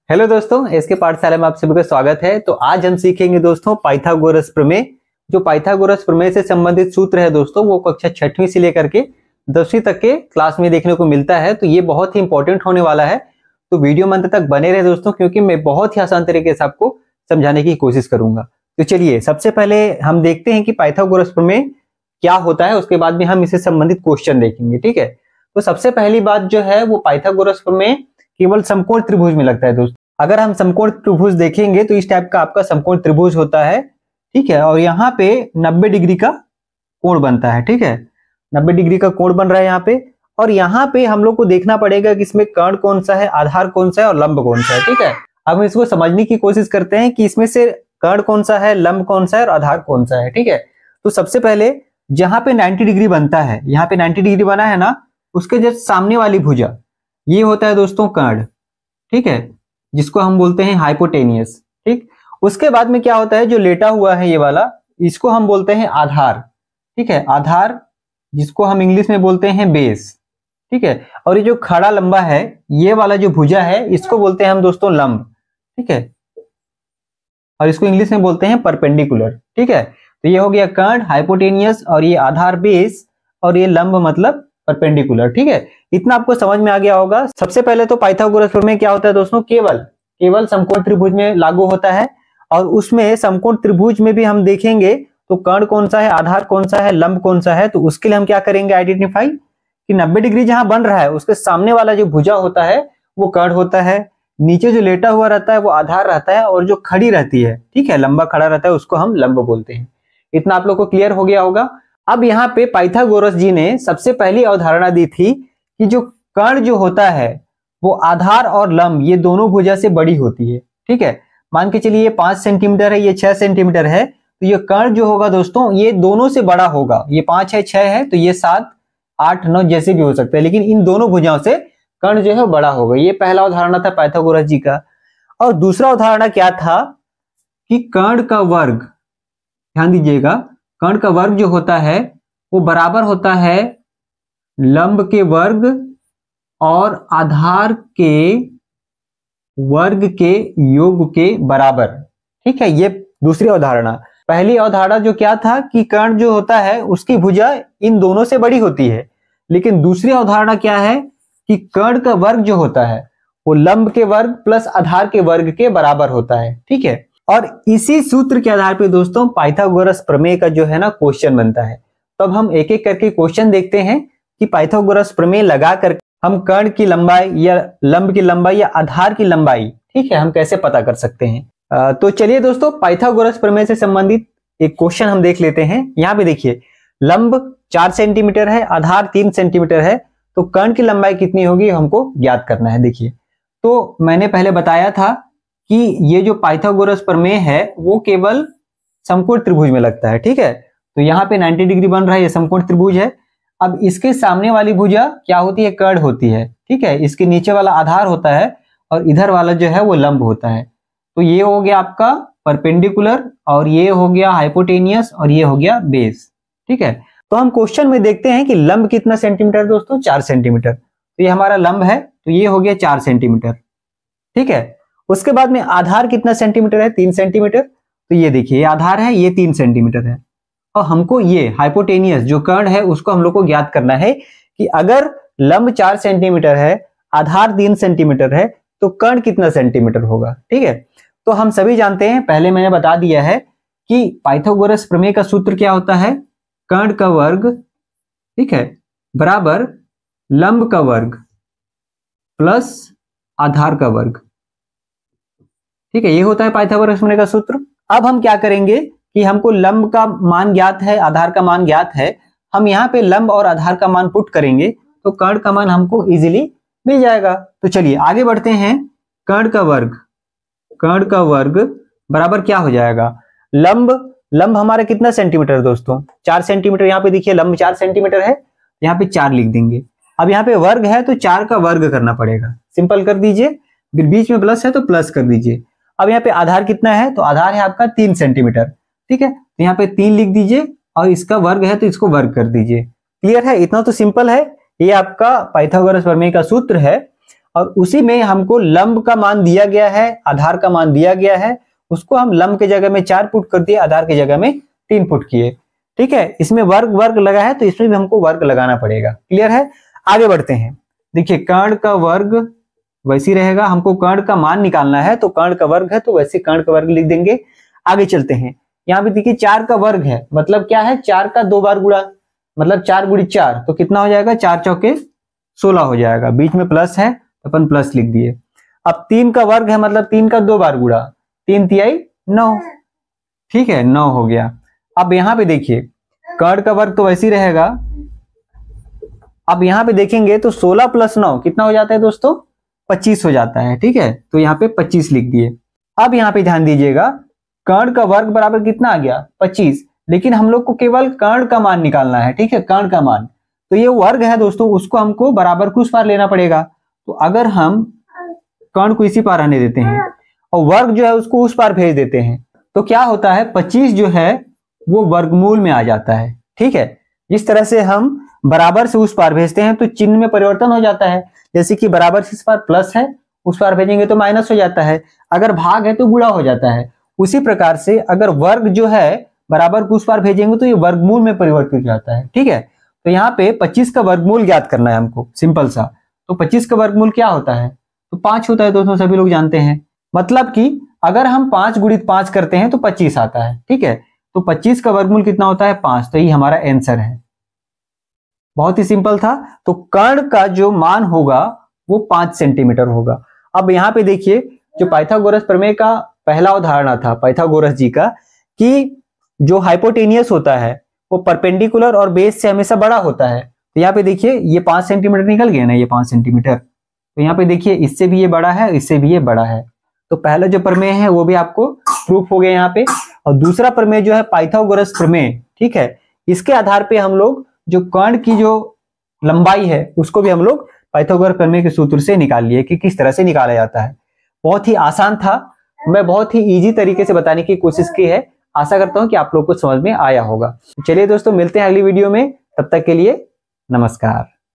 Hello दोस्तों, इसके पाठशाला में आप सभी का स्वागत है। तो आज हम सीखेंगे दोस्तों पाइथागोरस प्रमेय। जो पाइथागोरस प्रमेय से संबंधित सूत्र है दोस्तों, वो कक्षा 6वीं से लेकर के 10वीं तक के क्लास में देखने को मिलता है। तो ये बहुत ही इंपॉर्टेंट होने वाला है, तो वीडियो में अंत तक बने रहे दोस्तों, क्योंकि मैं बहुत ही आसान तरीके से आपको समझाने की कोशिश करूंगा। तो चलिए सबसे पहले हम देखते हैं कि पाइथागोरस प्रमेय क्या होता है, उसके बाद में हम इससे संबंधित क्वेश्चन देखेंगे। ठीक है, तो सबसे पहली बात जो है वो पाइथागोरस प्रमेय केवल समकोण त्रिभुज में लगता है दोस्तों। अगर हम समकोण त्रिभुज देखेंगे तो इस टाइप का आपका समकोण त्रिभुज होता है। ठीक है, और यहाँ पे 90 डिग्री का कोण बनता है। ठीक है, 90 डिग्री का कोण बन रहा है यहाँ पे, और यहाँ पे हम लोग को देखना पड़ेगा कि इसमें कर्ण कौन सा है, आधार कौन सा है और लंब कौन सा है। ठीक है, अब हम इसको समझने की कोशिश करते हैं कि इसमें से कर्ण कौन सा है, लंब कौन सा है और आधार कौन सा है। ठीक है, तो सबसे पहले जहां पे 90 डिग्री बनता है, यहाँ पे 90 डिग्री बना है ना, उसके जस्ट सामने वाली भुजा ये होता है दोस्तों कर्ण। ठीक है, जिसको हम बोलते हैं हाइपोटेनियस। ठीक, उसके बाद में क्या होता है, जो लेटा हुआ है ये वाला, इसको हम बोलते हैं आधार। ठीक है, आधार जिसको हम इंग्लिश में बोलते हैं बेस। ठीक है, और ये जो खड़ा लंबा है, ये वाला जो भुजा है, इसको बोलते हैं हम दोस्तों लंब। ठीक है, और इसको इंग्लिश में बोलते हैं परपेंडिकुलर। ठीक है, तो ये हो गया कर्ण हाइपोटेनियस, और ये आधार बेस, और ये लंब मतलब परपेंडिकुलर। ठीक है, इतना आपको समझ में आ गया होगा। सबसे पहले तो पाइथागोरस प्रमेय क्या होता है दोस्तों, केवल समकोण त्रिभुज में लागू होता है। और उसमें समकोण त्रिभुज में भी हम देखेंगे तो कर्ण कौन सा है, आधार कौन सा है, लंब कौन सा है। तो उसके लिए हम क्या करेंगे, आइडेंटिफाई कि 90 डिग्री जहां बन रहा है उसके सामने वाला जो भुजा होता है वो कर्ण होता है, नीचे जो लेटा हुआ रहता है वो आधार रहता है, और जो खड़ी रहती है, ठीक है, लंबा खड़ा रहता है, उसको हम लंब बोलते हैं। इतना आप लोग को क्लियर हो गया होगा। अब यहाँ पे पाइथागोरस जी ने सबसे पहली अवधारणा दी थी कि जो कर्ण जो होता है वो आधार और लंब ये दोनों भुजा से बड़ी होती है। ठीक है, मान के चलिए ये 5 सेंटीमीटर है, ये 6 सेंटीमीटर है, तो ये कर्ण जो होगा दोस्तों ये दोनों से बड़ा होगा। ये 5 है, 6 है, तो ये 7, 8, 9 जैसे भी हो सकता है, लेकिन इन दोनों भुजाओं से कर्ण जो है बड़ा होगा। ये पहला अवधारणा था पाइथागोरस जी का। और दूसरा अवधारणा क्या था कि कर्ण का वर्ग, ध्यान दीजिएगा, कर्ण का वर्ग जो होता है वो बराबर होता है लंब के वर्ग और आधार के वर्ग के योग के बराबर। ठीक है, ये दूसरी अवधारणा। पहली अवधारणा जो क्या था कि कर्ण जो होता है उसकी भुजा इन दोनों से बड़ी होती है, लेकिन दूसरी अवधारणा क्या है कि कर्ण का वर्ग जो होता है वो लंब के वर्ग प्लस आधार के वर्ग के बराबर होता है। ठीक है, और इसी सूत्र के आधार पे दोस्तों पाइथागोरस प्रमेय का जो है ना क्वेश्चन बनता है। तो अब हम एक एक करके क्वेश्चन देखते हैं कि पाइथागोरस प्रमेय लगा कर हम कर्ण की लंबाई या लंब की लंबाई या आधार की लंबाई, ठीक है, हम कैसे पता कर सकते हैं। तो चलिए दोस्तों पाइथागोरस प्रमेय से संबंधित एक क्वेश्चन हम देख लेते हैं। यहाँ पे देखिए, लंब 4 सेंटीमीटर है, आधार 3 सेंटीमीटर है, तो कर्ण की लंबाई कितनी होगी हमको ज्ञात करना है। देखिए, तो मैंने पहले बताया था कि ये जो पाइथागोरस प्रमेय है वो केवल समकोण त्रिभुज में लगता है। ठीक है, तो यहाँ पे 90 डिग्री बन रहा है, ये समकोण त्रिभुज है। अब इसके सामने वाली भुजा क्या होती है, कर्ण होती है। ठीक है, इसके नीचे वाला आधार होता है और इधर वाला जो है वो लंब होता है। तो ये हो गया आपका परपेंडिकुलर, और ये हो गया हाइपोटेनियस, और ये हो गया बेस। ठीक है, तो हम क्वेश्चन में देखते हैं कि लंब कितना सेंटीमीटर दोस्तों, 4 सेंटीमीटर। तो ये हमारा लंब है, तो ये हो गया 4 सेंटीमीटर। ठीक है, उसके बाद में आधार कितना सेंटीमीटर है, 3 सेंटीमीटर। तो ये देखिए, ये आधार है, ये 3 सेंटीमीटर है, और हमको ये हाइपोटेनियस जो कर्ण है उसको हम लोग को ज्ञात करना है कि अगर लंब 4 सेंटीमीटर है, आधार 3 सेंटीमीटर है, तो कर्ण कितना सेंटीमीटर होगा। ठीक है, तो हम सभी जानते हैं, पहले मैंने बता दिया है कि पाइथागोरस प्रमेय का सूत्र क्या होता है, कर्ण का वर्ग, ठीक है, बराबर लंब का वर्ग प्लस आधार का वर्ग। ठीक है, ये होता है पाइथागोरस प्रमेय का सूत्र। अब हम क्या करेंगे कि हमको लंब का मान ज्ञात है, आधार का मान ज्ञात है, हम यहाँ पे लंब और आधार का मान पुट करेंगे तो कर्ण का मान हमको इजीली मिल जाएगा। तो चलिए आगे बढ़ते हैं। कर्ण का वर्ग बराबर क्या हो जाएगा, लंब हमारा कितना सेंटीमीटर दोस्तों, 4 सेंटीमीटर। यहाँ पे देखिए लंब 4 सेंटीमीटर है, यहाँ पे 4 लिख देंगे। अब यहाँ पे वर्ग है तो 4 का वर्ग करना पड़ेगा, सिंपल कर दीजिए, फिर बीच में प्लस है तो प्लस कर दीजिए। अब यहाँ पे आधार कितना है, तो आधार है आपका 3 सेंटीमीटर। ठीक है, तो यहाँ पे 3 लिख दीजिए, और इसका वर्ग है तो इसको वर्ग कर दीजिए। क्लियर है, इतना तो सिंपल है। ये आपका पाइथागोरस प्रमेय का सूत्र है। और उसी में हमको लंब का मान दिया गया है, आधार का मान दिया गया है, उसको हम लंब के जगह में 4 पुट कर दिए, आधार की जगह में 3 पुट किए। ठीक है, इसमें वर्ग वर्ग लगा है तो इसमें भी हमको वर्ग लगाना पड़ेगा। क्लियर है? आगे बढ़ते हैं। देखिए कर्ण का वर्ग वैसे रहेगा, हमको कर्ण का मान निकालना है तो कर्ण का वर्ग है तो वैसे कर्ण का वर्ग लिख देंगे। आगे चलते हैं। यहाँ पे देखिए 4 का वर्ग है, मतलब क्या है, 4 का 2 बार गुणा, मतलब 4 गुणी 4 तो कितना हो जाएगा, 4 चौके 16 हो जाएगा। बीच में प्लस है तो अपन प्लस लिख दिए। अब 3 का वर्ग है, मतलब 3 का 2 बार गुणा, 3 तिहाई 9। ठीक है, 9 हो गया। अब यहाँ पे देखिए कर्ण का वर्ग तो वैसे ही रहेगा। अब यहाँ पे देखेंगे तो 16 प्लस 9 कितना हो जाता है दोस्तों, 25 हो जाता है। ठीक है, तो यहाँ पे 25 लिख दिए। अब यहाँ पे ध्यान दीजिएगा, कर्ण का वर्ग बराबर कितना आ गया, 25, लेकिन हम लोग को केवल कर्ण का मान निकालना है। ठीक है, कर्ण का मान, तो ये वर्ग है दोस्तों, उसको हमको बराबर को उस पार लेना पड़ेगा। तो अगर हम कर्ण को इसी पार आने देते हैं और वर्ग जो है उसको उस पार भेज देते हैं तो क्या होता है, 25 जो है वो वर्गमूल में आ जाता है। ठीक है, जिस तरह से हम बराबर से उस पार भेजते हैं तो चिन्ह में परिवर्तन हो जाता है। जैसे कि बराबर से इस पार प्लस है, उस पार भेजेंगे तो माइनस हो जाता है, अगर भाग है तो गुणा हो जाता है। उसी प्रकार से अगर वर्ग जो है बराबर को उस पार भेजेंगे तो ये वर्गमूल में परिवर्तित हो जाता है। ठीक है, तो यहाँ पे 25 का वर्गमूल ज्ञात करना है हमको, सिंपल सा। तो 25 का वर्गमूल क्या होता है, तो 5 होता है दोस्तों, सभी लोग जानते हैं। मतलब कि अगर हम 5 गुणित 5 करते हैं तो 25 आता है। ठीक है, तो 25 का वर्गमूल कितना होता है, 5। तो ये हमारा आंसर है। बहुत ही सिंपल था। तो कर्ण का जो मान होगा वो 5 सेंटीमीटर होगा। अब यहाँ पे देखिए जो पाइथागोरस प्रमेय का पहला उदाहरण था पाइथागोरस जी का, कि जो हाइपोटेनियस होता है वो परपेंडिकुलर और बेस से हमेशा बड़ा होता है। तो यहाँ पे देखिए ये 5 सेंटीमीटर निकल गया ना, ये 5 सेंटीमीटर। तो यहाँ पे देखिए इससे भी ये बड़ा है, इससे भी ये बड़ा है। तो पहला जो प्रमेय है वो भी आपको प्रूफ हो गया यहाँ पे। और दूसरा प्रमेय जो है पाइथागोरस प्रमेय, ठीक है, इसके आधार पे हम लोग जो कर्ण की जो लंबाई है उसको भी हम लोग पाइथागोरस प्रमेय के सूत्र से निकाल लिए कि किस तरह से निकाला जाता है। बहुत ही आसान था, मैं बहुत ही इजी तरीके से बताने की कोशिश की है। आशा करता हूं कि आप लोग को समझ में आया होगा। चलिए दोस्तों, मिलते हैं अगली वीडियो में, तब तक के लिए नमस्कार।